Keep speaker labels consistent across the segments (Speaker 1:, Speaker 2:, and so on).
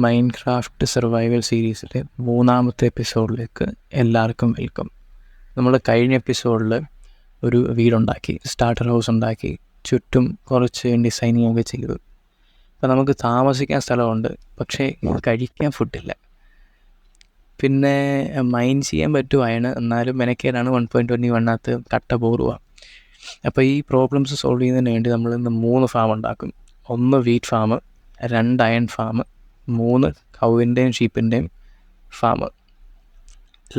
Speaker 1: Minecraft survival സീരീസിലെ 3-ാമത്തെ എപ്പിസോഡിലേക്ക് എല്ലാവർക്കും വെൽക്കം. നമ്മൾ കഴിഞ്ഞ എപ്പിസോഡിൽ ഒരു വീടുണ്ടാക്കി, സ്റ്റാർട്ടർ ഹൗസ് ഉണ്ടാക്കി, ചുറ്റും കുറച്ച് ഡിസൈനിങ് ഒക്കെ ചെയ്തു. അപ്പോൾ നമുക്ക് താമസിക്കാൻ സ്ഥലമുണ്ട്, പക്ഷേ കഴിക്കാൻ ഫുഡില്ല. പിന്നെ മൈൻ ചെയ്യാൻ പറ്റുമായിരുന്നു, എന്നാലും മെനക്കേടാണ്. 1.21 കട്ട പോറുക. അപ്പോൾ ഈ പ്രോബ്ലംസ് സോൾവ് ചെയ്യുന്നതിന് വേണ്ടി നമ്മൾ ഇന്ന് 3 ഫാം ഉണ്ടാക്കും. 1 വീറ്റ് ഫാം, 2 അയൺ ഫാം, 3 കൗവിൻ്റെയും ഷീപ്പിൻ്റെയും ഫാം.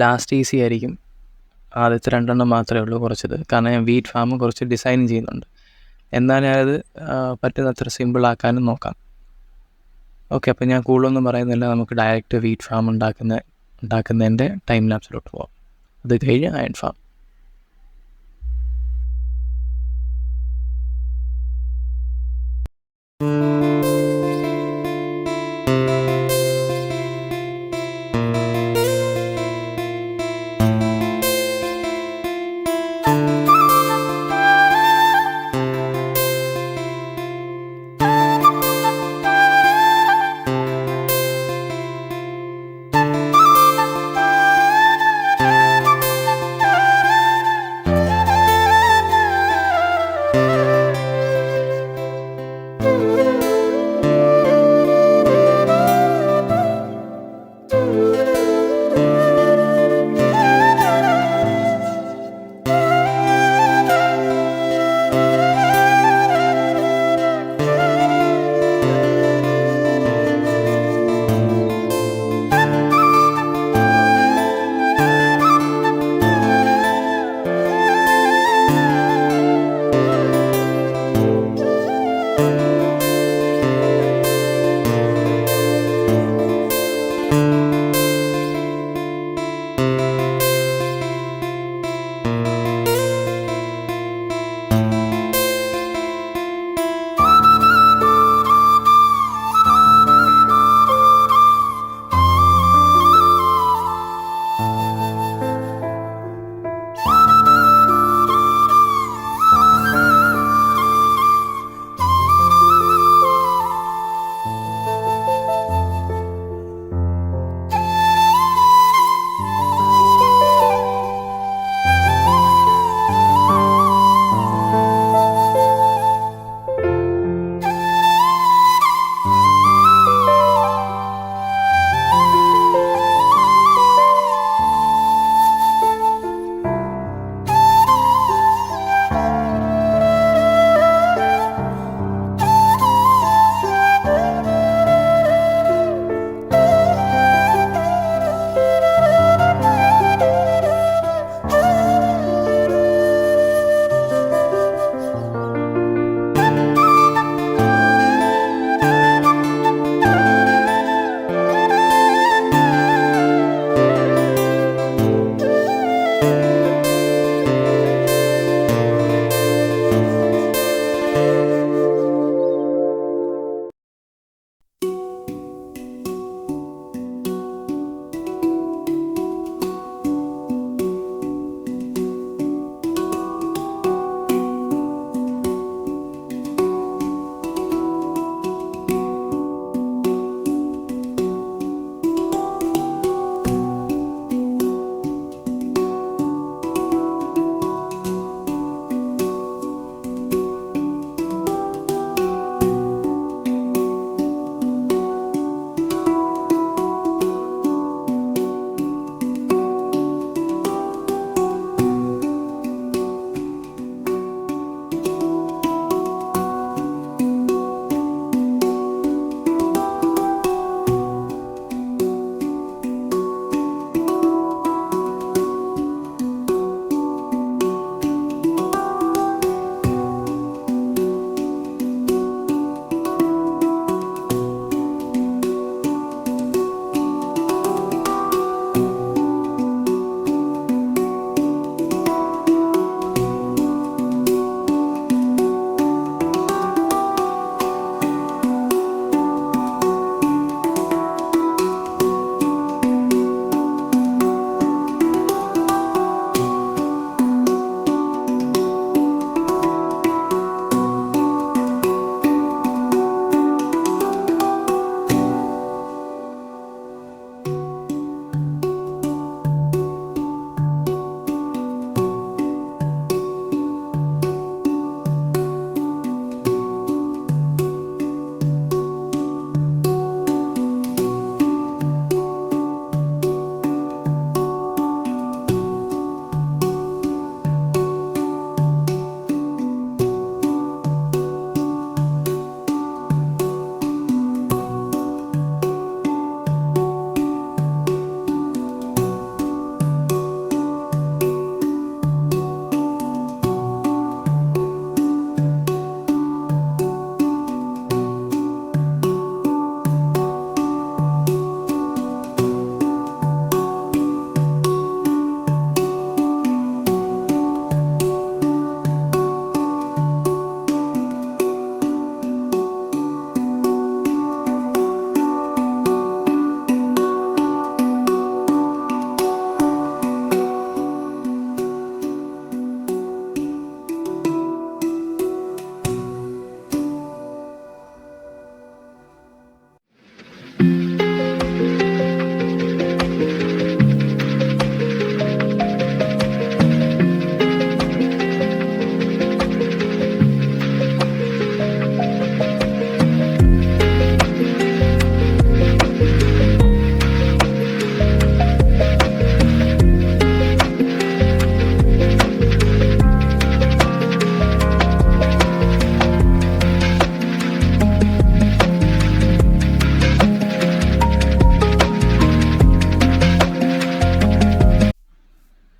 Speaker 1: ലാസ്റ്റ് ഈസി ആയിരിക്കും, ആദ്യത്തെ 2 മാത്രമേ ഉള്ളൂ കുറച്ചത്. കാരണം ഞാൻ വീറ്റ് ഫാം കുറച്ച് ഡിസൈൻ ചെയ്യുന്നുണ്ട്. എന്നാൽ ഞാനത് പറ്റുന്നത്ര സിമ്പിളാക്കാനും നോക്കാം. ഓക്കെ, അപ്പോൾ ഞാൻ കൂടുതലൊന്നും പറയുന്നില്ല. നമുക്ക് ഡയറക്റ്റ് വീറ്റ് ഫാം ഉണ്ടാക്കുന്നതിൻ്റെ ടൈം ലാപ്സിലോട്ട് പോകാം. അത് കഴിഞ്ഞ് അയൺ ഫാം.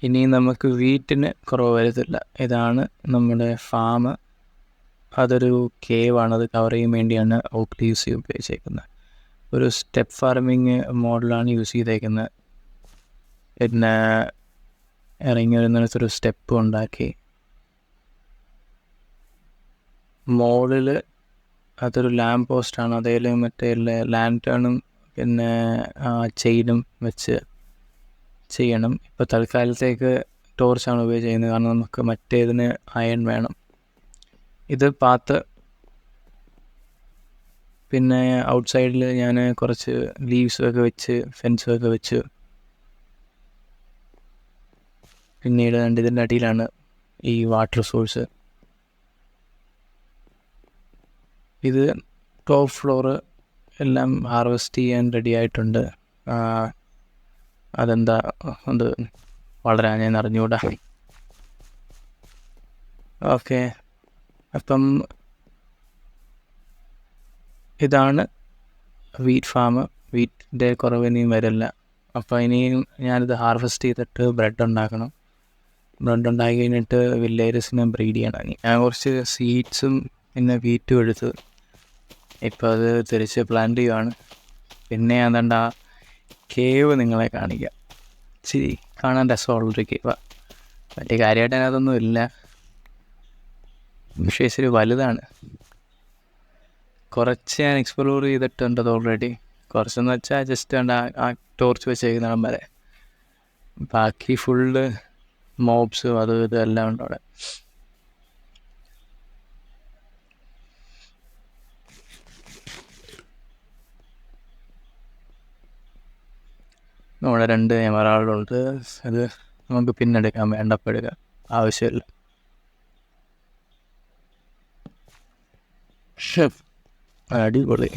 Speaker 1: ഇനി നമുക്ക് വീട്ടിന് കുറവ് വരുത്തില്ല. ഇതാണ് നമ്മുടെ ഫാം. അതൊരു കേവാണ്. അത് കവർ ചെയ്യാൻ വേണ്ടിയാണ് ഓക്ക് ലീവ്സ് ഉപയോഗിച്ചേക്കുന്നത്. ഒരു സ്റ്റെപ്പ് ഫാർമിങ് മോഡലാണ് യൂസ് ചെയ്തേക്കുന്നത്. പിന്നെ ഇറങ്ങി വരുന്നിടത്തൊരു സ്റ്റെപ്പ് ഉണ്ടാക്കി, മോളിൽ അതൊരു ലാമ്പ് പോസ്റ്റാണ്. അതേൽ മറ്റേ ലാൻറ്റേണും പിന്നെ ചെയിനും വെച്ച് ചെയ്യണം. ഇപ്പോൾ തൽക്കാലത്തേക്ക് ടോർച്ചാണ് ഉപയോഗിച്ച് കാരണം നമുക്ക് മറ്റേതിന് അയൺ വേണം. ഇത് പാത്ത്. പിന്നെ ഔട്ട് സൈഡിൽ ഞാൻ കുറച്ച് ലീവ്സൊക്കെ വെച്ച് ഫെൻസൊക്കെ വെച്ച്, പിന്നീട് ഇതിൻ്റെ അടിയിലാണ് ഈ വാട്ടർ സോഴ്സ്. ഇത് ടോപ്പ് ഫ്ലോറ് എല്ലാം ഹാർവെസ്റ്റ് ചെയ്യാൻ റെഡി ആയിട്ടുണ്ട്. അതെന്താ അത് വളരാൻ അറിഞ്ഞുകൂടാ. ഓക്കെ, അപ്പം ഇതാണ് വീറ്റ് ഫാം. വീറ്റിൻ്റെ കുറവ് ഇനിയും വരില്ല. അപ്പോൾ ഇനിയും ഞാനിത് ഹാർവെസ്റ്റ് ചെയ്തിട്ട് ബ്രെഡ് ഉണ്ടാക്കണം. ബ്രെഡ് ഉണ്ടാക്കി കഴിഞ്ഞിട്ട് വില്ലേജസിനെ ബ്രീഡ് ചെയ്യണം. ഞാൻ കുറച്ച് സീഡ്സും പിന്നെ വീറ്റും എടുത്ത് ഇപ്പോൾ അത് തിരിച്ച് പ്ലാന്റ് ചെയ്യുകയാണ്. പിന്നെ ഏതാണ്ട് ആ കേവ് നിങ്ങളെ കാണിക്കാം. ഇച്ചിരി കാണാൻ രസമുള്ളൊരു കേവ്. വലിയ കാര്യമായിട്ട് അതിനകത്തൊന്നും ഇല്ല, പക്ഷേ ഇച്ചിരി വലുതാണ്. കുറച്ച് ഞാൻ എക്സ്പ്ലോർ ചെയ്തിട്ടുണ്ട് ഓൾറെഡി. കുറച്ചെന്ന് വെച്ചാൽ ജസ്റ്റ് ആ ടോർച്ച് വെച്ചേക്കുന്നിടം വരെ. ബാക്കി ഫുള്ള് മോബ്സും അതും ഇതെല്ലാം ഉണ്ട് അവിടെ. നമ്മുടെ 2 എമറാൾഡുണ്ട്. അത് നമുക്ക് പിന്നെടുക്കാം, വേണ്ടപ്പോൾ എടുക്കാം, ആവശ്യമില്ല. അടിപൊളി.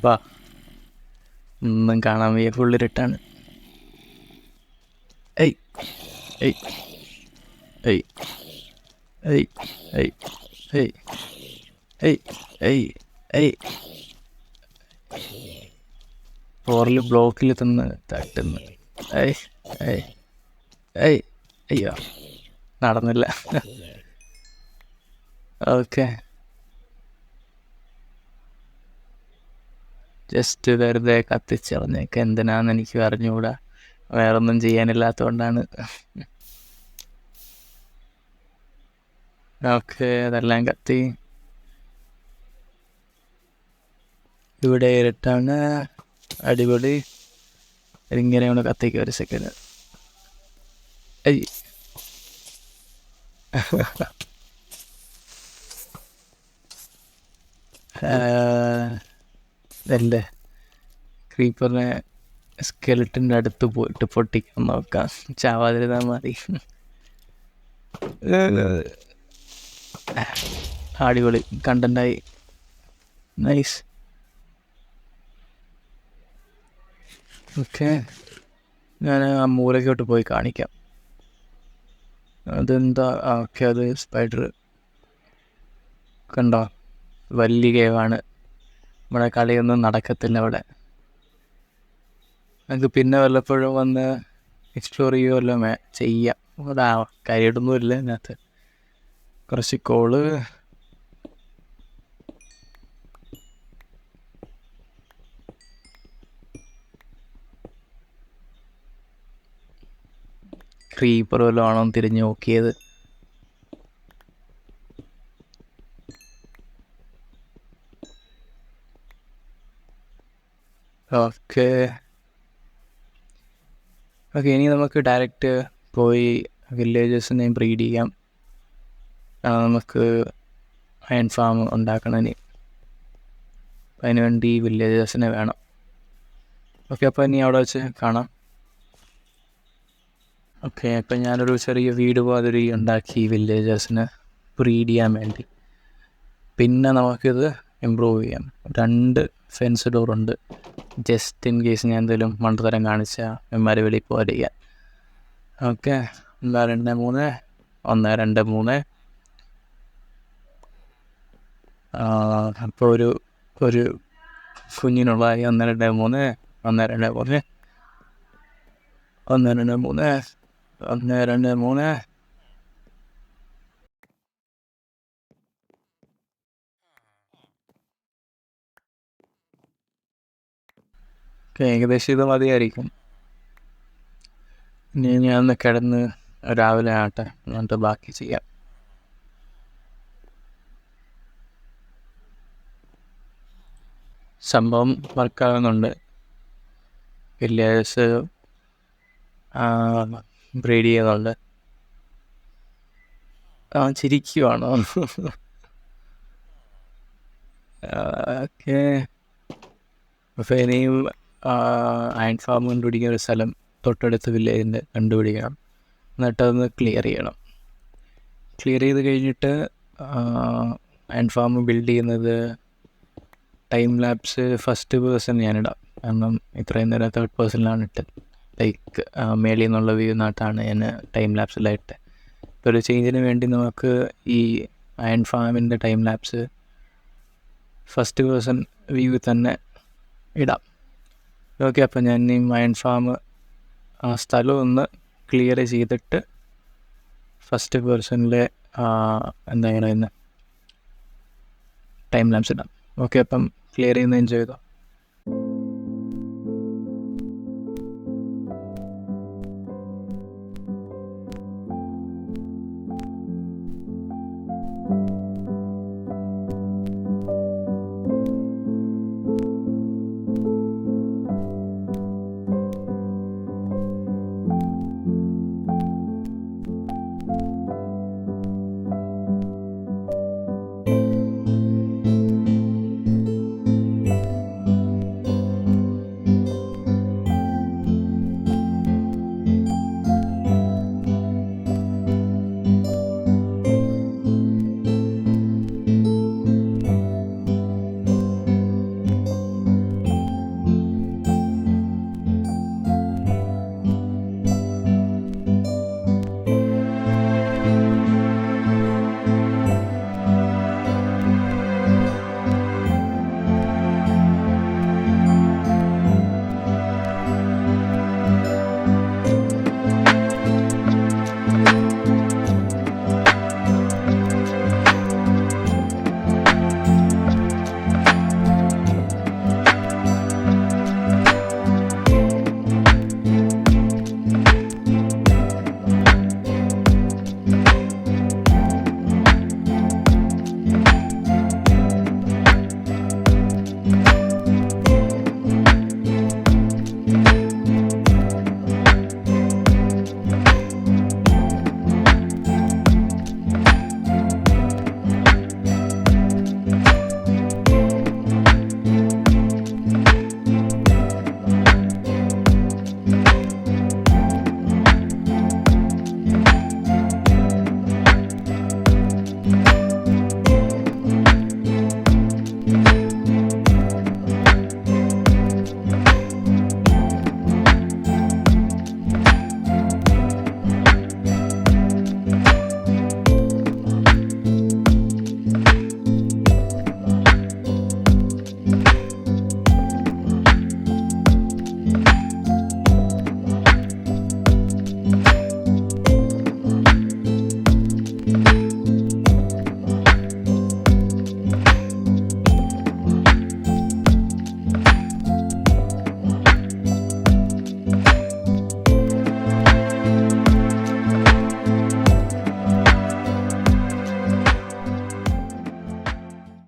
Speaker 1: വാ, ഒന്നും കാണാൻ വയ്യ, ഫുള്ളിരിട്ടാണ്. ഏയ് ഏയ് ഏയ് ഏയ് ഏയ് ഏയ് ഏയ് ഏയ് ഏയ് ഫോറിൽ ബ്ലോക്കിൽ തന്ന് തട്ടുന്നു. ഏയ് ഏയ് ഏയ് അയ്യോ, നടന്നില്ല. ഓക്കെ, ജസ്റ്റ് വെറുതെ കത്തിച്ചറിഞ്ഞേക്ക്. എന്തിനാന്ന് എനിക്ക് അറിഞ്ഞുകൂടാ, വേറൊന്നും ചെയ്യാനില്ലാത്തതുകൊണ്ടാണ്. ഓക്കെ, അതെല്ലാം കത്തി. ഇവിടെ ഇരുട്ടാണ്. അടിപൊളി. ഇങ്ങനെയാണ് കത്തിക്കുക. ഒരു സെക്കൻഡ്. ഏയ് അല്ലേ, ക്രീപ്പറിനെ സ്കെലറ്റിൻ്റെ അടുത്ത് പോയിട്ട് പൊട്ടിക്കാൻ നോക്കാം. ചാവാതിരുന്നാൽ മതി. അടിപൊളി കണ്ടൻ്റായി. നൈസ്. ഓക്കെ, ഞാൻ ആ മൂലയ്ക്കോട്ട് പോയി കാണിക്കാം. അതെന്താ? ഓക്കെ, അത് സ്പൈഡർ. കണ്ടോ, വലിയ കേവാണ്. നമ്മുടെ കളിയൊന്നും നടക്കത്തില്ല അവിടെ. നമുക്ക് പിന്നെ വല്ലപ്പോഴും വന്ന് എക്സ്പ്ലോർ ചെയ്യുമല്ലോ ചെയ്യാം. അവിടെ കാര്യമായിട്ടൊന്നുമില്ല ഇതിനകത്ത്. കുറച്ച് കോള്. ക്രീപ്പർ വല്ലതും ആണോ തിരിഞ്ഞ് നോക്കിയത്. ഓക്കെ ഓക്കെ, ഇനി നമുക്ക് ഡയറക്റ്റ് പോയി വില്ലേജസിനെ ബ്രീഡ് ചെയ്യാം. നമുക്ക് അയൺ ഫാം ഉണ്ടാക്കണം ഇനി. അതിന് വേണ്ടി വില്ലേജസിനെ വേണം. ഓക്കെ, അപ്പോൾ ഇനി അവിടെ വെച്ച് കാണാം. ഓക്കെ, അപ്പം ഞാനൊരു ചെറിയ വീട് മാതിരി ഉണ്ടാക്കി വില്ലേജസിന് ബ്രീഡ് ചെയ്യാൻ വേണ്ടി. പിന്നെ നമുക്കിത് ഇമ്പ്രൂവ് ചെയ്യാം. 2 ഫെൻസ് ഡോറുണ്ട്, ജസ്റ്റ് ഇൻ കേസ് ഞാൻ എന്തെങ്കിലും മണ്ടത്തരം കാണിച്ചാൽ ഇവന്മാരെ വെളിയിൽ പോകാതിരിക്കാൻ. ഓക്കെ, 1 2 3 1 2 3. അപ്പോൾ ഒരു കുഞ്ഞിനുള്ളതായി 1 2 3 1 2 3. 1 2 3 1 2 3. ഏകദേശം ഇത് മതിയായിരിക്കും. ഇനി ഞാൻ ഒന്ന് കിടന്ന് രാവിലെ ആട്ടെ, എന്നിട്ട് ബാക്കി ചെയ്യാം. സംഭവം വർക്കാകുന്നുണ്ട്. വില്ലേജസ് ബ്രീഡ് ചെയ്യുന്നുണ്ട്. ചിരിക്കുവാണോ? ഓക്കെ. അപ്പോൾ ഇനിയും അയൺ ഫാം കണ്ടുപിടിക്കുന്ന ഒരു സ്ഥലം തൊട്ടടുത്ത് വില്ലേജിൻ്റെ കണ്ടുപിടിക്കണം. എന്നിട്ടതൊന്ന് ക്ലിയർ ചെയ്യണം. ക്ലിയർ ചെയ്ത് കഴിഞ്ഞിട്ട് അയൺ ഫാം ബിൽഡ് ചെയ്യുന്നത് ടൈം ലാപ്സ് ഫസ്റ്റ് പേഴ്സൺ ഞാനിടാം. കാരണം ഇത്രയും നേരം തേർഡ് പേഴ്സണിലാണ് ഇട്ടത്. ലൈക്ക് മേളിൽ നിന്നുള്ള വ്യൂ നാട്ടാണ് ഞാൻ ടൈം ലാപ്സിലായിട്ട്. ഇപ്പോൾ ഒരു ചേഞ്ചിന് വേണ്ടി നമുക്ക് ഈ അയൺ ഫാമിൻ്റെ time lapse first person view തന്നെ ഇടാം. ഓക്കെ, അപ്പോൾ ഞാൻ ഈ അയൺ ഫാം ആ സ്ഥലം ഒന്ന് ക്ലിയർ ചെയ്തിട്ട് ഫസ്റ്റ് പേഴ്സണിലെ എന്താ പറയുന്നത് ടൈം ലാപ്സ് ഇടാം. ഓക്കെ, അപ്പം ക്ലിയർ ചെയ്യുന്ന എൻജോയ് ചെയ്തോ.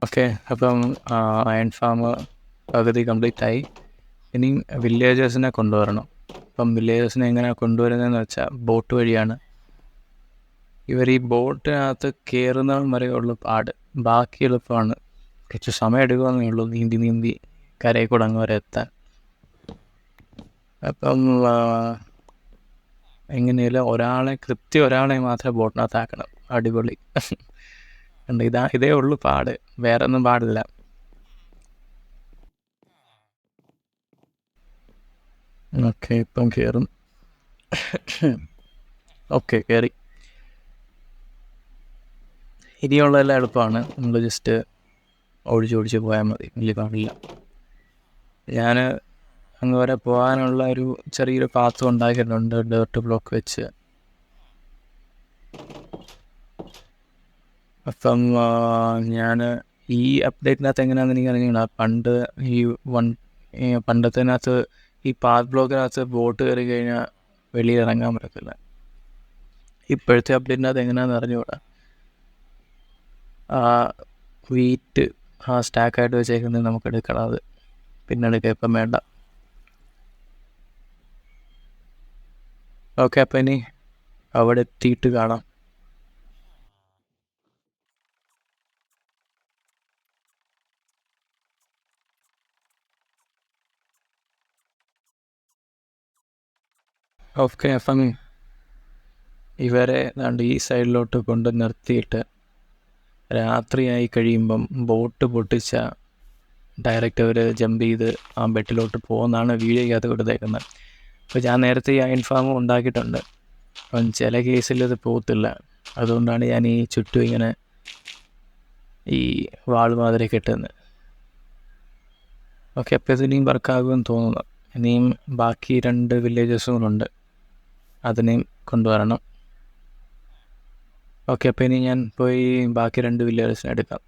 Speaker 1: ഓക്കെ, അപ്പം അയൺ ഫാം പകുതി കംപ്ലീറ്റ് ആയി. ഇനി വില്ലേജേഴ്സിനെ കൊണ്ടുവരണം. അപ്പം വില്ലേജേഴ്സിനെ എങ്ങനെയാണ് കൊണ്ടുവരുന്നതെന്ന് വെച്ചാൽ ബോട്ട് വഴിയാണ്. ഇവർ ഈ ബോട്ടിനകത്ത് കയറുന്നവൻ വരെയുള്ള പാട്, ബാക്കി എളുപ്പമാണ്. കുറച്ച് സമയം എടുക്കുമെന്നേ ഉള്ളൂ നീന്തി നീന്തി കരയിൽ കൂടെ അങ്ങ് വരെ എത്താൻ. അപ്പം എങ്ങനെയല്ല കൃത്യം ഒരാളെ മാത്രമേ ബോട്ടിനകത്താക്കണം. അടിപൊളി. ഇതേ ഉള്ളൂ പാട്, വേറെ ഒന്നും പാടില്ല. ഓക്കെ, ഇപ്പം കയറും. ഓക്കെ, കയറി. ഇനിയുള്ളതെല്ലാം എളുപ്പമാണ്. നമ്മൾ ജസ്റ്റ് ഓടിച്ച് പോയാൽ മതി, വലിയ പാടില്ല. ഞാൻ അങ്ങ് വരെ പോകാനുള്ള ഒരു ചെറിയൊരു പാത്ത് ഉണ്ടാക്കിയിട്ടുണ്ട് ഡേർട്ട് ബ്ലോക്ക് വെച്ച്. അപ്പം ഞാൻ ഈ അപ്ഡേറ്റിനകത്ത് എങ്ങനെയാണെന്ന് എനിക്ക് അറിഞ്ഞില്ല. പണ്ട് പണ്ടത്തേനകത്ത് ഈ പാത്ത് ബ്ലോക്കിനകത്ത് ബോട്ട് കയറി കഴിഞ്ഞാൽ വെളിയിൽ ഇറങ്ങാൻ പറ്റത്തില്ല. ഇപ്പോഴത്തെ അപ്ഡേറ്റിനകത്ത് എങ്ങനെയാണെന്ന് അറിഞ്ഞുകൂടാ. വീറ്റ് സ്റ്റാക്കായിട്ട് വെച്ചേക്കുന്നത് നമുക്ക് എടുക്കണം, അത് പിന്നെ എടുക്കാം, ഇപ്പം വേണ്ട. ഓക്കെ, അപ്പം ഇനി അവിടെ എത്തിയിട്ട് കാണാം. ഓക്കെ, അപ്പം ഇവരെ ഈ സൈഡിലോട്ട് കൊണ്ട് നിർത്തിയിട്ട് രാത്രിയായി കഴിയുമ്പം ബോട്ട് പൊട്ടിച്ച ഡയറക്റ്റ് അവർ ജമ്പ് ചെയ്ത് ആ ബെട്ടിലോട്ട് പോകുന്നതാണ് വീഡിയോയ്ക്കകത്ത് കൊടുത്തേക്കുന്നത്. അപ്പോൾ ഞാൻ നേരത്തെ ഈ ഇൻഫാമും ഉണ്ടാക്കിയിട്ടുണ്ട്. അപ്പം ചില കേസിൽ ഇത് പോകത്തില്ല. അതുകൊണ്ടാണ് ഞാൻ ഈ ചുറ്റും ഇങ്ങനെ ഈ വാൾ മാതിരി കെട്ടുന്നത്. ഓക്കെ, അപ്പോൾ ഇതിനെയും വർക്കാകുമെന്ന് തോന്നുന്നു. ഇനിയും ബാക്കി 2 വില്ലേജസും കൂടെ, അതിനെയും കൊണ്ടുവരണം. ഓക്കെ, അപ്പോൾ ഇനി ഞാൻ പോയി ബാക്കി 2 വില്ലേജസിനെ എടുക്കാം.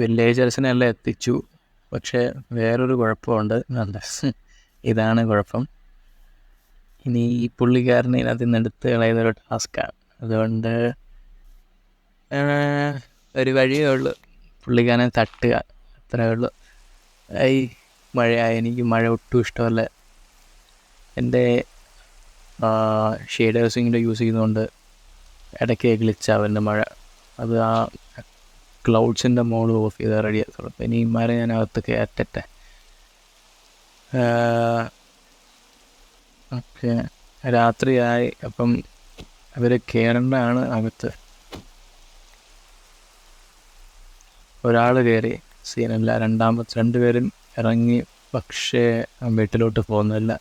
Speaker 1: വില്ലേജേഴ്സിനെല്ലാം എത്തിച്ചു. പക്ഷേ വേറൊരു കുഴപ്പമുണ്ട്. ഇതാണ് കുഴപ്പം. ഇനി ഈ പുള്ളിക്കാരനെ ഇതിനകത്ത് നിന്ന് എടുത്ത് കളയുന്നൊരു ടാസ്ക്കാണ്. അതുകൊണ്ട് ഒരു വഴിയേ ഉള്ളൂ, പുള്ളിക്കാരനെ തട്ടുക, അത്രയേ ഉള്ളൂ. എനിക്ക് മഴ ഒട്ടും ഇഷ്ടമല്ല. എൻ്റെ ഷെയ്ഡേഴ്സിങ്ങിൻ്റെ യൂസ് ചെയ്യുന്നതുകൊണ്ട് ഇടയ്ക്ക് ഗ്ലിച്ചാവുന്ന മഴ. അത് ആ ക്ലൗഡ്സിൻ്റെ മോഡ് ഓഫ് ചെയ്താൽ റെഡിയാകത്തുള്ളൂ. അപ്പം ഇനി മഴ ഞാൻ അകത്ത് കയറ്റട്ടെ. ഓക്കെ, രാത്രിയായി. അപ്പം അവർ കയറേണ്ടതാണ് അകത്ത്. ഒരാൾ കയറി, സീനല്ല. 2 പേരും ഇറങ്ങി, പക്ഷേ വീട്ടിലോട്ട് പോകുന്നില്ല.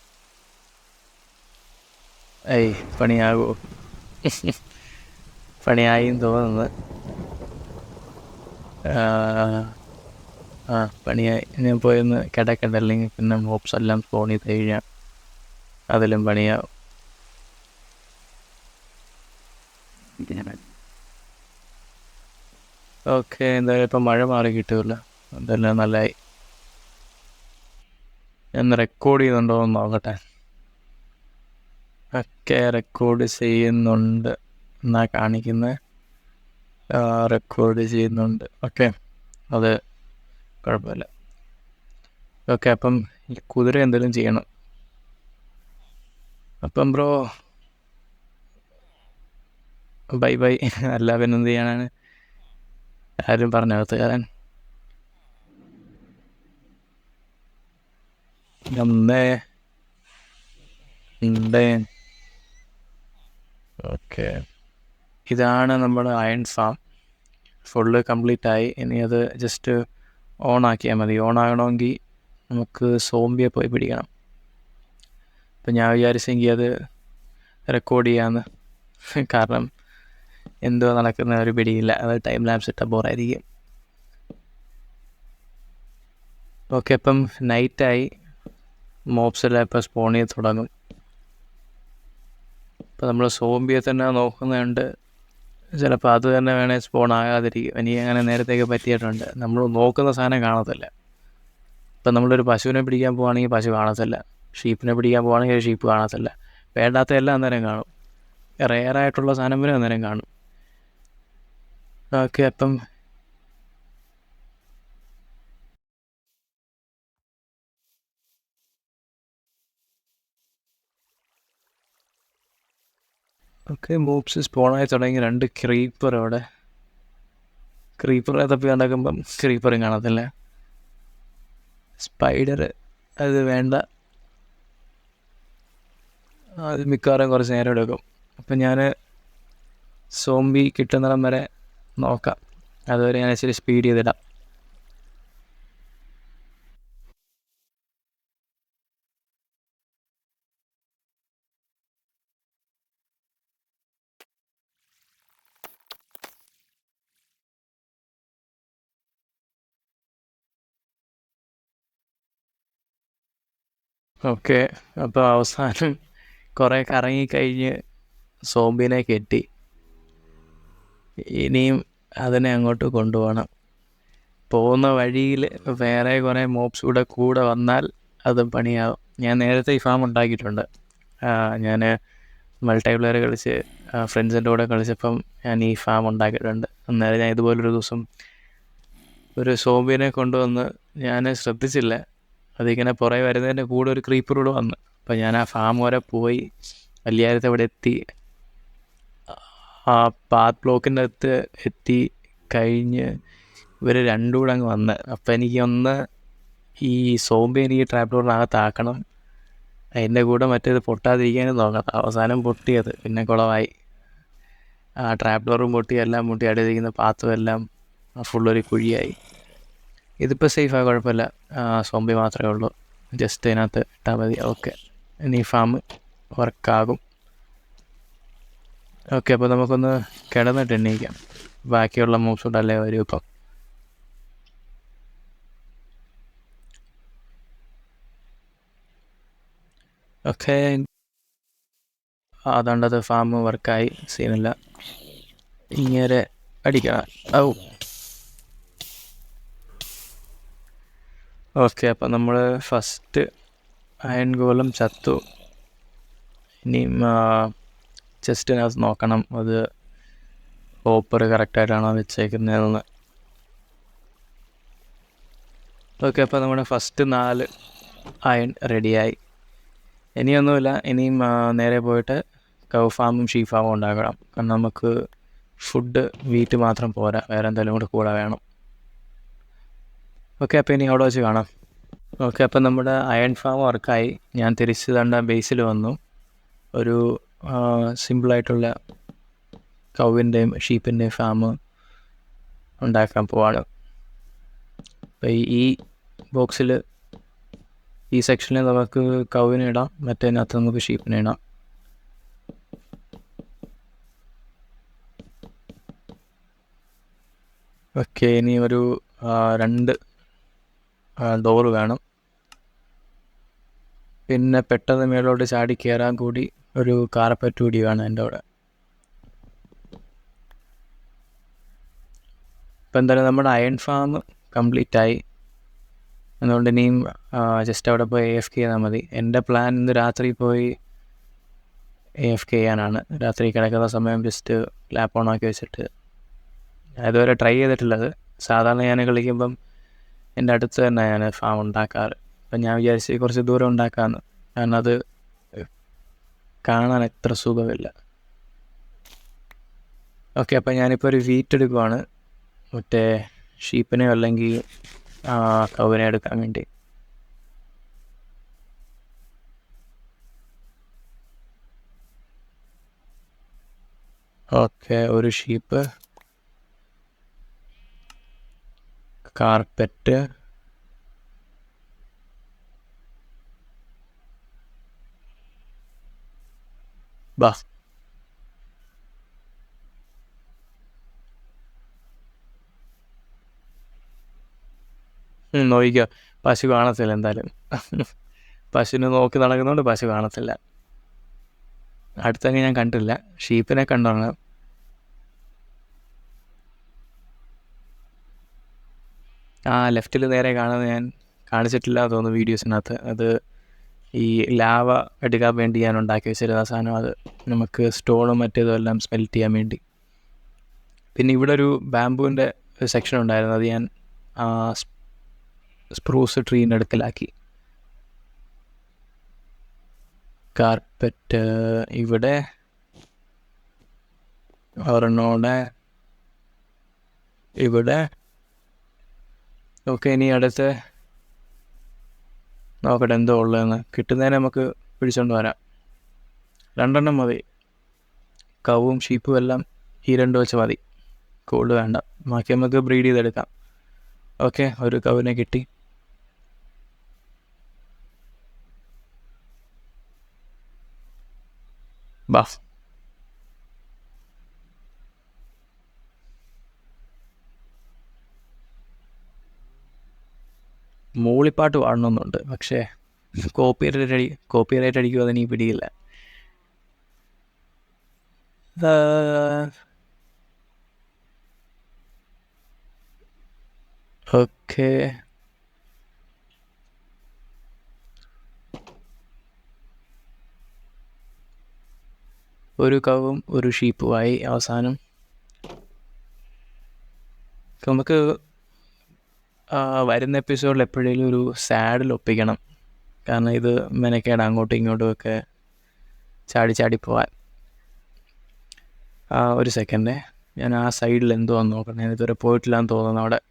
Speaker 1: പണിയാകുമോ? പണിയായിന്ന് തോന്നുന്നത്. പണിയായി. ഞാൻ പോയൊന്ന് കിടക്കട്ടെ, അല്ലെങ്കിൽ പിന്നെ മോപ്സ് എല്ലാം ഫോൺ ചെയ്ത് കഴിഞ്ഞാൽ അതിലും പണിയാവും. ഓക്കെ, എന്തായാലും ഇപ്പം മഴ മാറി കിട്ടുമല്ല, അതെല്ലാം നല്ലതായി. ഞാൻ റെക്കോർഡ് ചെയ്യുന്നുണ്ടോ എന്ന് നോക്കട്ടെ. ഒക്കെ റെക്കോർഡ് ചെയ്യുന്നുണ്ട് എന്നാ കാണിക്കുന്നത്. റെക്കോർഡ് ചെയ്യുന്നുണ്ട്. ഓക്കെ, അത് കുഴപ്പമില്ല. ഓക്കെ, അപ്പം ഈ കുതിര എന്തെങ്കിലും ചെയ്യണം. അപ്പം ബ്രോ ബൈ ബൈ. അല്ല പിന്നെ എന്ത് ചെയ്യാനാണ്, ആരും പറഞ്ഞകത്ത് കയറാൻ. ഓക്കെ, ഇതാണ് നമ്മുടെ അയൺ ഫാം. ഫുള്ള് കംപ്ലീറ്റ് ആയി. ഇനി അത് ജസ്റ്റ് ഓൺ ആക്കിയാൽ മതി. ഓൺ ആകണമെങ്കിൽ നമുക്ക് സോംബിയെ പോയി പിടിക്കണം. അപ്പം ഞാൻ വിചാരിച്ചെങ്കിൽ അത് റെക്കോർഡ് ചെയ്യാമെന്ന്. കാരണം എന്തോ നടക്കുന്ന ഒരു പിടിയില്ല. അത് ടൈം ലാപ്സ് ഇട്ടാൽ ബോറായിരിക്കും. ഓക്കെ, അപ്പം നൈറ്റായി. മോബ്സെല്ലാം ഇപ്പോൾ സ്പോൺ ചെയ്ത് തുടങ്ങും. ഇപ്പോൾ നമ്മൾ സോംബിയെ തന്നെ നോക്കുന്നുണ്ട്. ചിലപ്പോൾ അത് തന്നെ വേണേൽ സ്പോൺ ആകാതിരിക്കും. എനിക്ക് അങ്ങനെ നേരത്തേക്ക് പറ്റിയിട്ടുണ്ട്. നമ്മൾ നോക്കുന്ന സാധനം കാണത്തില്ല. ഇപ്പം നമ്മളൊരു പശുവിനെ പിടിക്കാൻ പോവുകയാണെങ്കിൽ പശു കാണത്തില്ല. ഷീപ്പിനെ പിടിക്കാൻ പോവുകയാണെങ്കിൽ ഷീപ്പ് കാണത്തില്ല. വേണ്ടാത്ത എല്ലാം അന്നേരം കാണും. റെയറായിട്ടുള്ള സാധനം വരെ അന്നേരം കാണും. ഓക്കെ, അപ്പം ഓക്കെ, മോബ്സ് സ്പോണായി തുടങ്ങി. 2 ക്രീപ്പർ അവിടെ. ക്രീപ്പറെ തപ്പി നടക്കുമ്പം ക്രീപ്പറും കാണത്തില്ല. സ്പൈഡർ അത് വേണ്ട, അത് മിക്കവാറും കുറച്ച് നേരം എടുക്കും. അപ്പം ഞാൻ സോംബി കിട്ടുന്നിടം വരെ നോക്കാം. അതുവരെ ഞാൻ ഇച്ചിരി സ്പീഡ് ചെയ്തിടാം. ഓക്കെ, അപ്പോൾ അവസാനം കുറേ കറങ്ങിക്കഴിഞ്ഞ് സോംബിനെ കെട്ടി. ഇനിയും അതിനെ അങ്ങോട്ട് കൊണ്ടുപോകണം. പോകുന്ന വഴിയിൽ വേറെ കുറേ മോബ്സ് കൂടെ വന്നാൽ അത് പണിയാവും. ഞാൻ നേരത്തെ ഈ ഫാം ഉണ്ടാക്കിയിട്ടുണ്ട്. ഞാൻ മൾട്ടിപ്ലെയർ കളിച്ച് ഫ്രണ്ട്സിൻ്റെ കൂടെ കളിച്ചപ്പം ഞാൻ ഈ ഫാം ഉണ്ടാക്കിയിട്ടുണ്ട്. അന്നേരം ഞാൻ ഇതുപോലൊരു ദിവസം ഒരു സോംബിനെ കൊണ്ടുവന്ന് ഞാൻ ശ്രദ്ധിച്ചില്ല. അതിങ്ങനെ പുറകെ വരുന്നതിൻ്റെ കൂടെ ഒരു ക്രീപ്പർ കൂടെ വന്ന്. അപ്പം ഞാൻ ആ ഫാം വരെ പോയി വലിയാരത്തെ അവിടെ എത്തി. ആ പാത്ത് ബ്ലോക്കിൻ്റെ അടുത്ത് എത്തി കഴിഞ്ഞ് ഇവർ രണ്ടും കൂടെ അങ്ങ് വന്ന്. അപ്പം എനിക്കൊന്ന് ഈ സോംബി എനിക്ക് ട്രാപ്പ് ഡോറിനകത്താക്കണം, അതിൻ്റെ കൂടെ മറ്റേത് പൊട്ടാതിരിക്കാനും നോക്കണം. അവസാനം പൊട്ടിയത് പിന്നെ കുളമായി. ആ ട്രാപ്പ് ഡോറും പൊട്ടി, എല്ലാം പൊട്ടി, അടുത്തിരിക്കുന്ന പാത്തും എല്ലാം ഫുള്ളൊരു കുഴിയായി. ഇതിപ്പോൾ സേഫാണ്, കുഴപ്പമില്ല. സോംബി മാത്രമേ ഉള്ളൂ. ജസ്റ്റ് അതിനകത്ത് ഇട്ടാൽ മതി. ഓക്കെ, ഇനി ഫാം വർക്കാകും. ഓക്കെ, അപ്പോൾ നമുക്കൊന്ന് കിടന്നിട്ട് എണ്ണീക്കാം. ബാക്കിയുള്ള മൂവ്സ് ഉണ്ടല്ലേ വരും ഇപ്പം. ഓക്കെ, അതുകൊണ്ടത് ഫാം വർക്കായി, സീനില്ല. ഇങ്ങനെ അടിക്കണം. ഔ, ഓക്കെ, അപ്പം നമ്മൾ ഫസ്റ്റ് അയൺ ഗോലം ചത്തു. ഇനിയും ചെസ്റ്റിനകത്ത് നോക്കണം അത് ഹോപ്പർ കറക്റ്റായിട്ടാണോ വെച്ചേക്കുന്നതെന്ന്. ഓക്കെ, അപ്പോൾ നമ്മുടെ ഫസ്റ്റ് 4 അയൺ റെഡിയായി. ഇനിയൊന്നുമില്ല, ഇനിയും നേരെ പോയിട്ട് കൗ ഫാമും ഷീ ഫാമും ഉണ്ടാക്കണം. കാരണം നമുക്ക് ഫുഡ് വീറ്റ് മാത്രം പോരാ, വേറെ എന്തെങ്കിലും കൂടെ വേണം. ഓക്കെ, അപ്പോൾ ഇനി അവിടെ വെച്ച് കാണാം. ഓക്കെ, അപ്പം നമ്മുടെ അയൺ ഫാം വർക്കായി. ഞാൻ തിരിച്ച് തണ്ട ബേസിൽ വന്നു. ഒരു സിമ്പിളായിട്ടുള്ള കൗവിൻ്റെയും ഷീപ്പിൻ്റെയും ഫാം ഉണ്ടാക്കാൻ പോവാണ്. അപ്പോൾ ഈ ബോക്സിൽ, ഈ സെക്ഷനിൽ നമുക്ക് കൗവിനെ ഇടാം, മറ്റേതിനകത്ത് നമുക്ക് ഷീപ്പിനെ ഇടാം. ഓക്കെ, ഇനി ഒരു 2 ഡോറ് വേണം. പിന്നെ പെട്ടെന്ന് മേലോട്ട് ചാടി കയറാൻ കൂടി ഒരു കാർപ്പറ്റ് കൂടി വേണം എൻ്റെ അവിടെ. ഇപ്പം എന്തായാലും നമ്മുടെ അയൺ ഫാം കംപ്ലീറ്റ് ആയി. അതുകൊണ്ട് ഇനിയും ജസ്റ്റ് അവിടെ പോയി AFK ചെയ്താൽ മതി. എൻ്റെ പ്ലാൻ ഇന്ന് രാത്രി പോയി AFK ചെയ്യാനാണ്. രാത്രി കിടക്കുന്ന സമയം ജസ്റ്റ് ലാപ്പ് ഓൺ ആക്കി വെച്ചിട്ട്. ഇതുവരെ ട്രൈ ചെയ്തിട്ടുള്ളത്. സാധാരണ ഞാൻ കളിക്കുമ്പം എൻ്റെ അടുത്ത് തന്നെ ഞാൻ ഫാം ഉണ്ടാക്കാറ്. അപ്പം ഞാൻ വിചാരിച്ച് കുറച്ച് ദൂരം ഉണ്ടാക്കാമെന്ന്. കാരണം അത് കാണാൻ എത്ര സുഖമില്ല. ഓക്കെ, അപ്പം ഞാനിപ്പോൾ ഒരു വീറ്റ് എടുക്കുവാണ്, മറ്റേ ഷീപ്പിനെയോ അല്ലെങ്കിൽ കൗവിനെ എടുക്കാൻ വേണ്ടി. ഓക്കെ, ഒരു ഷീപ്പ്, കാർപ്പറ്റ്, ബാ നോക്കിക്കോ. പശു കാണത്തില്ല എന്തായാലും. പശുവിനെ നോക്കി നടക്കുന്നതുകൊണ്ട് പശു കാണത്തില്ല. അടുത്തങ്ങ് ഞാൻ കണ്ടില്ല. ഷീപ്പിനെ കണ്ടോണം. ലെഫ്റ്റിൽ നേരെ കാണുന്നത് ഞാൻ കാണിച്ചിട്ടില്ല തോന്നുന്നു വീഡിയോസിനകത്ത്. അത് ഈ ലാവ എടുക്കാൻ വേണ്ടി ഞാൻ ഉണ്ടാക്കി വെച്ചിരുന്ന സാധനം. അത് നമുക്ക് സ്റ്റോണും മറ്റേതും എല്ലാം സ്മെൽറ്റ് ചെയ്യാൻ വേണ്ടി. പിന്നെ ഇവിടെ ഒരു ബാംബുവിൻ്റെ സെക്ഷൻ ഉണ്ടായിരുന്നു. അത് ഞാൻ സ്പ്രൂസ് ട്രീൻ്റെ അടുക്കലാക്കി. കാർപ്പറ്റ് ഇവിടെ ഒരെണ്ണോടെ ഇവിടെ. ഓക്കെ, ഇനി അടുത്ത് നോക്കട്ടെ എന്തോ ഉള്ളതെന്ന്. കിട്ടുന്നതിന് നമുക്ക് പിടിച്ചോണ്ട് വരാം. 2 മതി. കവും ഷീപ്പും എല്ലാം ഈ 2 വെച്ച് മതി. കൂടുതൽ വേണ്ട. ബാക്കി നമുക്ക് ബ്രീഡ് ചെയ്തെടുക്കാം. ഓക്കെ, ഒരു കവിനെ കിട്ടി. ബാ, മൂളിപ്പാട്ട് പാടണമെന്നുണ്ട്. പക്ഷേ കോപ്പിറൈറ്റ് അടിക്കുമോ അതെനിക്ക് പിടിയില്ല. ഓക്കെ, ഒരു കവും ഒരു ഷീപ്പുമായി അവസാനം. നമുക്ക് വരുന്ന എപ്പിസോഡിൽ എപ്പോഴേലും ഒരു സാഡിൽ ഒപ്പിക്കണം. കാരണം ഇത് മെനക്കേട് അങ്ങോട്ടും ഇങ്ങോട്ടും ഒക്കെ ചാടി പോവാൻ. ഒരു സെക്കൻഡേ, ഞാൻ ആ സൈഡിൽ എന്തോ വന്ന് നോക്കണം. ഞാൻ ഇതുവരെ പോയിട്ടില്ലാന്ന് തോന്നുന്നു അവിടെ.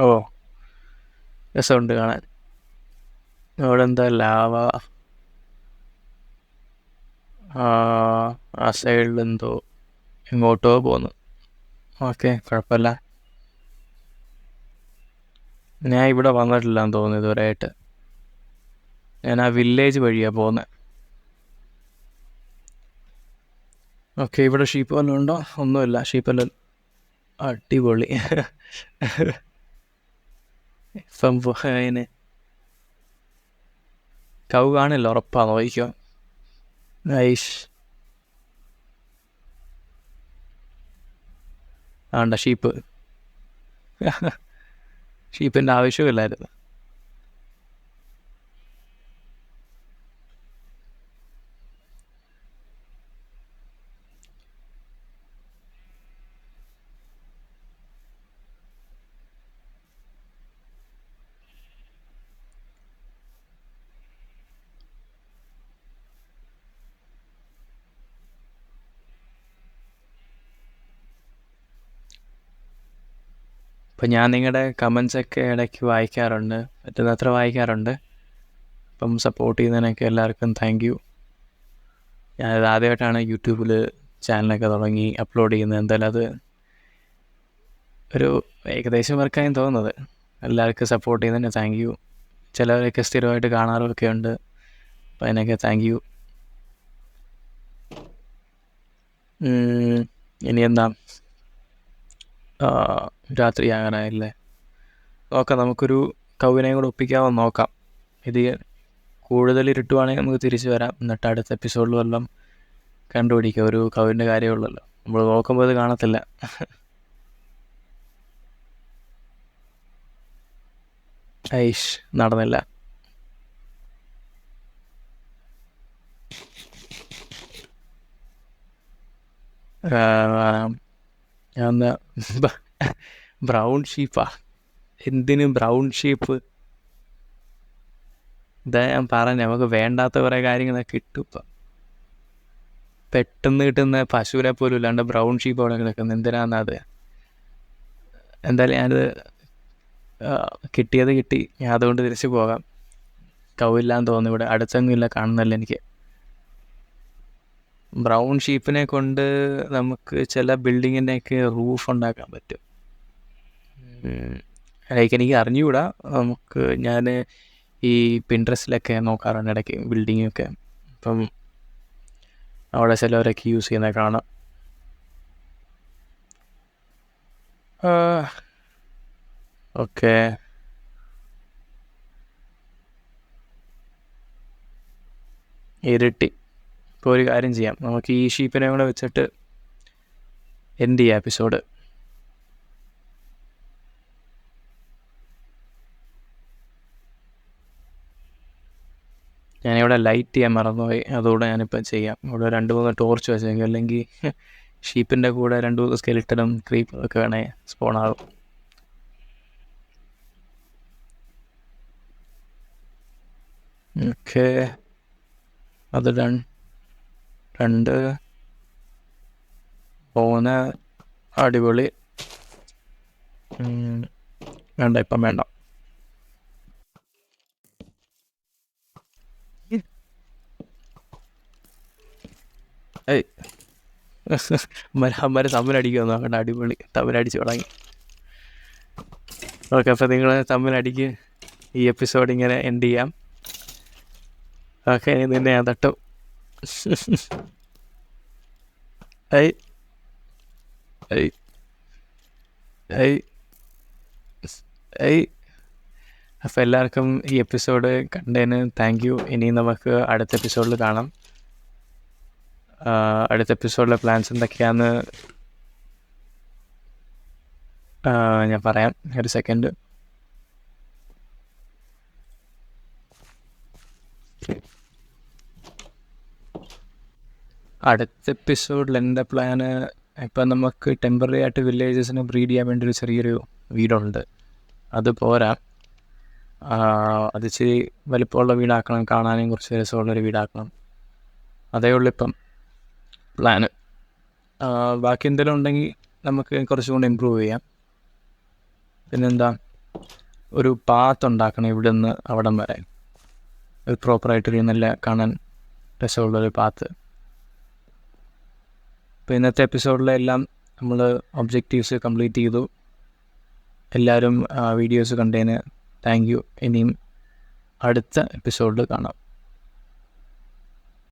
Speaker 1: ഓ, രസമുണ്ട് കാണാൻ. അവിടെ എന്താ ലാവ. ആ സൈഡിൽ എന്തോ എങ്ങോട്ടോ പോകുന്നു. ഓക്കെ, കുഴപ്പമില്ല. ഞാൻ ഇവിടെ വന്നിട്ടില്ലാന്ന് തോന്നുന്നു ഇതുവരെയായിട്ട്. ഞാൻ ആ വില്ലേജ് വഴിയാണ് പോകുന്നത്. ഓക്കെ, ഇവിടെ ഷീപ്പ് വല്ലതും ഉണ്ടോ? ഒന്നുമില്ല. ഷീപ്പെല്ലാം അടിപൊളി. ഇപ്പം അതിന് കൗ കാണില്ല, ഉറപ്പാണ്. നോക്കിക്കോ. ഐഷ്, ആണ്ട ഷീപ്പ്. ഷീപ്പിൻ്റെ ആവശ്യമില്ലായിരുന്നു. അപ്പം ഞാൻ നിങ്ങളുടെ കമൻസൊക്കെ ഇടയ്ക്ക് വായിക്കാറുണ്ട്, പറ്റുന്നത്ര വായിക്കാറുണ്ട്. അപ്പം സപ്പോർട്ട് ചെയ്യുന്നതിനൊക്കെ എല്ലാവർക്കും താങ്ക് യു. ഞാനത് ആദ്യമായിട്ടാണ് യൂട്യൂബിൽ ചാനലൊക്കെ തുടങ്ങി അപ്ലോഡ് ചെയ്യുന്നത്. എന്തായാലും അത് ഒരു ഏകദേശം വർക്കായി തോന്നുന്നത്. എല്ലാവർക്കും സപ്പോർട്ട് ചെയ്യുന്നതിന് താങ്ക് യു. ചിലവരൊക്കെ സ്ഥിരമായിട്ട് കാണാറൊക്കെ ഉണ്ട്. അപ്പം അതിനൊക്കെ താങ്ക് യു. ഇനി എന്താ, രാത്രിയാകാനായില്ലേ? നോക്കാം, നമുക്കൊരു കൗവിനെയും കൂടെ ഒപ്പിക്കാമോ നോക്കാം. ഇത് കൂടുതൽ ഇരുട്ടുവാണെങ്കിൽ നമുക്ക് തിരിച്ചു വരാം. എന്നിട്ട് അടുത്ത എപ്പിസോഡിൽ വല്ലതും കണ്ടുപിടിക്കുക. ഒരു കൗവിൻ്റെ കാര്യമുള്ളല്ലോ, നമ്മൾ നോക്കുമ്പോൾ ഇത് കാണത്തില്ല. ഐഷ്, നടന്നില്ല. ഞാൻ ബ്രൗൺ ഷീപ്പാ? എന്തിന് ബ്രൗൺ ഷീപ്പ്? ഇതാ ഞാൻ പറഞ്ഞ, നമുക്ക് വേണ്ടാത്ത കുറേ കാര്യങ്ങളൊക്കെ കിട്ടും ഇപ്പം. പെട്ടെന്ന് കിട്ടുന്ന പശുവിനെ പോലും ഇല്ലാണ്ട് ബ്രൗൺ ഷീപ്പ് അവിടെ കിടക്കുന്നത് എന്തിനാന്നത്. എന്തായാലും ഞാനത് കിട്ടിയത് കിട്ടി, ഞാൻ അതുകൊണ്ട് തിരിച്ചു പോകാം. കൗവില്ലാന്ന് തോന്നുന്നു, ഇവിടെ അടുത്തൊന്നും ഇല്ല കാണുന്നല്ല എനിക്ക്. ബ്രൗൺ ഷീപ്പിനെ കൊണ്ട് നമുക്ക് ചില ബിൽഡിങ്ങിൻ്റെയൊക്കെ റൂഫ് ഉണ്ടാക്കാൻ പറ്റും. ലൈക്ക് എനിക്ക് അറിഞ്ഞുകൂടാ, ഞാൻ ഈ പിൻട്രസ്റ്റിലൊക്കെ നോക്കാറുണ്ട് ഇടയ്ക്ക് ബിൽഡിങ്ങൊക്കെ. അപ്പം അവിടെ ചിലവരൊക്കെ യൂസ് ചെയ്യുന്നത് കാണാം. ഓക്കെ, ഇരുട്ടി. ഇപ്പോൾ ഒരു കാര്യം ചെയ്യാം, നമുക്ക് ഈ ഷീപ്പിനെ കൂടെ വെച്ചിട്ട് എന്ത് ചെയ്യാം എപ്പിസോഡ്. ഞാനിവിടെ ലൈറ്റ് ചെയ്യാൻ മറന്നുപോയി, അതുകൂടെ ഞാനിപ്പം ചെയ്യാം. ഇവിടെ 2-3 ടോർച്ച് വെച്ചേക്കും, അല്ലെങ്കിൽ ഷീപ്പിൻ്റെ കൂടെ 2-3 സ്കെലിറ്റനും ക്രീപ്പറും ഒക്കെ വേണേ സ്പോണാകും. ഓക്കെ, അത് 2 3 അടിപൊളി. വേണ്ട, ഇപ്പം വേണ്ട. ഏയ് അമ്മമാർ തമ്മിലടിക്കുമെന്ന് നോക്കണ്ട, അടിപൊളി, തമ്മിലടിച്ച് തുടങ്ങി. ഓക്കെ, അപ്പോൾ നിങ്ങൾ തമ്മിലടിക്ക്, ഈ എപ്പിസോഡ് ഇങ്ങനെ എൻഡ് ചെയ്യാം. ഓക്കെ, നിന്നെ ഞാൻ തട്ടും. ഏയ് ഏയ് ഏയ് ഏയ്. അപ്പോൾ എല്ലാവർക്കും ഈ എപ്പിസോഡ് കണ്ടതിന് താങ്ക് യു. ഇനി നമുക്ക് അടുത്ത എപ്പിസോഡിൽ കാണാം. അടുത്ത എപ്പിസോഡിലെ പ്ലാൻസ് എന്തൊക്കെയാണെന്ന് ഞാൻ പറയാം. ഒരു സെക്കൻഡ്. അടുത്ത എപ്പിസോഡിൽ എൻ്റെ പ്ലാന്, ഇപ്പം നമുക്ക് ടെമ്പററി ആയിട്ട് വില്ലേജസിനെ ബ്രീഡ് ചെയ്യാൻ വേണ്ടി ഒരു ചെറിയൊരു വീടുണ്ട്. അത് പോരാ, അത് ഇച്ചിരി വലിപ്പമുള്ള വീടാക്കണം, കാണാനും കുറച്ച് രസമുള്ളൊരു വീടാക്കണം. അതേ ഉള്ളൂ ഇപ്പം പ്ലാന്. ബാക്കി എന്തെങ്കിലും ഉണ്ടെങ്കിൽ നമുക്ക് കുറച്ചും കൂടെ ഇമ്പ്രൂവ് ചെയ്യാം. പിന്നെന്താ, ഒരു പാത്ത് ഉണ്ടാക്കണം ഇവിടെ നിന്ന് അവിടം വരെ, ഒരു പ്രോപ്പറായിട്ടൊരു നല്ല കാണാൻ രസമുള്ളൊരു പാത്ത്. അപ്പോൾ ഇന്നത്തെ എപ്പിസോഡിലെല്ലാം നമ്മൾ ഒബ്ജക്റ്റീവ്സ് കംപ്ലീറ്റ് ചെയ്തു. എല്ലാവരും വീഡിയോസ് കണ്ടതിന് താങ്ക് യു. ഇനിയും അടുത്ത എപ്പിസോഡിൽ കാണാം.